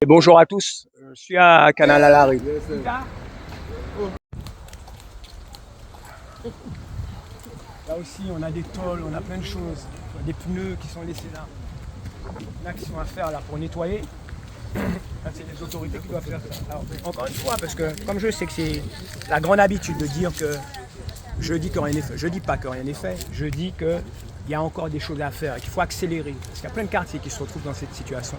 Et bonjour à tous, je suis à Canal Alary. Là aussi, on a des tôles, on a plein de choses. Des pneus qui sont laissés là. Une action à faire là pour nettoyer. Là, c'est les autorités qui doivent faire ça. Alors, encore une fois, parce que comme je sais que c'est la grande habitude de dire que je dis que rien n'est fait. Je dis pas que rien n'est fait, je dis qu'il y a encore des choses à faire et qu'il faut accélérer. Parce qu'il y a plein de quartiers qui se retrouvent dans cette situation.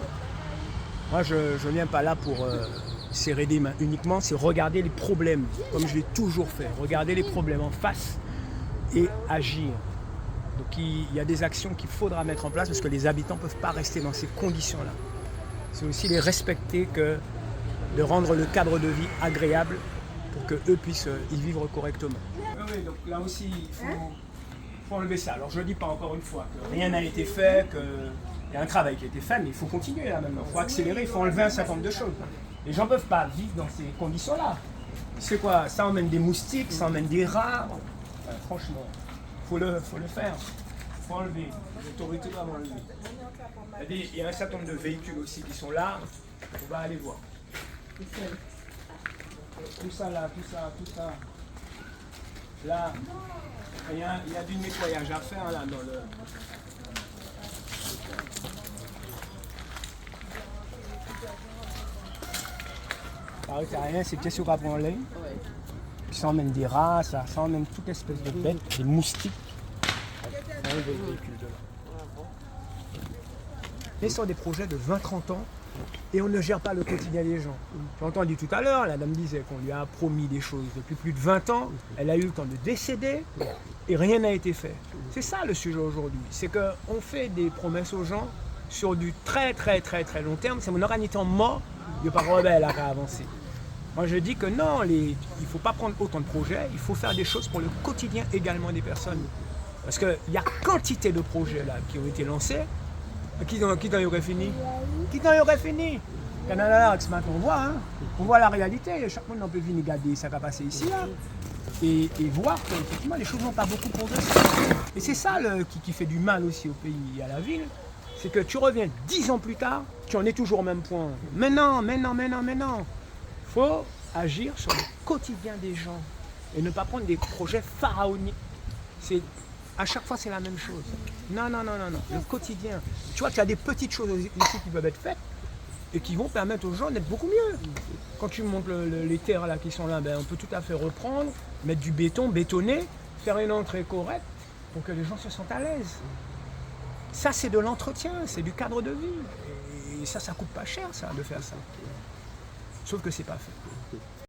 Moi, je ne viens pas là pour serrer des mains uniquement, c'est regarder les problèmes, comme je l'ai toujours fait. Regarder les problèmes en face et agir. Donc il y a des actions qu'il faudra mettre en place parce que les habitants ne peuvent pas rester dans ces conditions-là. C'est aussi les respecter que de rendre le cadre de vie agréable pour qu'eux puissent y vivre correctement. Oui, donc là aussi, il faut enlever ça. Alors je ne dis pas encore une fois que rien n'a été fait, qu'il y a un travail qui a été fait, mais il faut continuer là maintenant. Il faut accélérer, il faut enlever un certain nombre de choses. Les gens ne peuvent pas vivre dans ces conditions-là. C'est quoi? Ça emmène des moustiques, ça emmène des rats. Franchement, il faut le faire. Il faut enlever. Les autorités doivent enlever. Il y a un certain nombre de véhicules aussi qui sont là. On va aller voir. Tout ça là, tout ça. Là, il y a du nettoyage à faire là dans le. Ça ne rien, c'est qu'est-ce qu'on va prendre en ligne. Puis ça emmène des rats, ça emmène toute espèce de bêtes, des moustiques. Ça enlève les véhicules de là. Mais ce sont des projets de 20-30 ans et on ne gère pas le quotidien des gens. J'ai entendu tout à l'heure, la dame disait qu'on lui a promis des choses depuis plus de 20 ans, elle a eu le temps de décéder et rien n'a été fait. C'est ça le sujet aujourd'hui, c'est qu'on fait des promesses aux gens sur du très long terme, c'est mon organisme mort, il n'y a pas rebelle à avancer. Moi je dis que non, il ne faut pas prendre autant de projets, il faut faire des choses pour le quotidien également des personnes. Parce qu'il y a quantité de projets là qui ont été lancés. Qui t'en aurait fini? Qui t'en aurait fini? Canal Alary, ce matin, on voit la réalité. Chaque monde peut venir regarder ça va passer ici là, et voir qu'effectivement les choses n'ont pas beaucoup progressé. Et c'est ça qui fait du mal aussi au pays et à la ville. C'est que tu reviens 10 ans plus tard, tu en es toujours au même point. Mais non. Il faut agir sur le quotidien des gens et ne pas prendre des projets pharaoniques. À chaque fois, c'est la même chose. Non. Le quotidien. Tu vois, tu as des petites choses ici qui peuvent être faites et qui vont permettre aux gens d'être beaucoup mieux. Quand tu montes les terres là qui sont là, on peut tout à fait reprendre, mettre du béton, bétonner, faire une entrée correcte pour que les gens se sentent à l'aise. Ça, c'est de l'entretien, c'est du cadre de vie. Et ça coûte pas cher, ça, de faire ça. Sauf que c'est pas fait.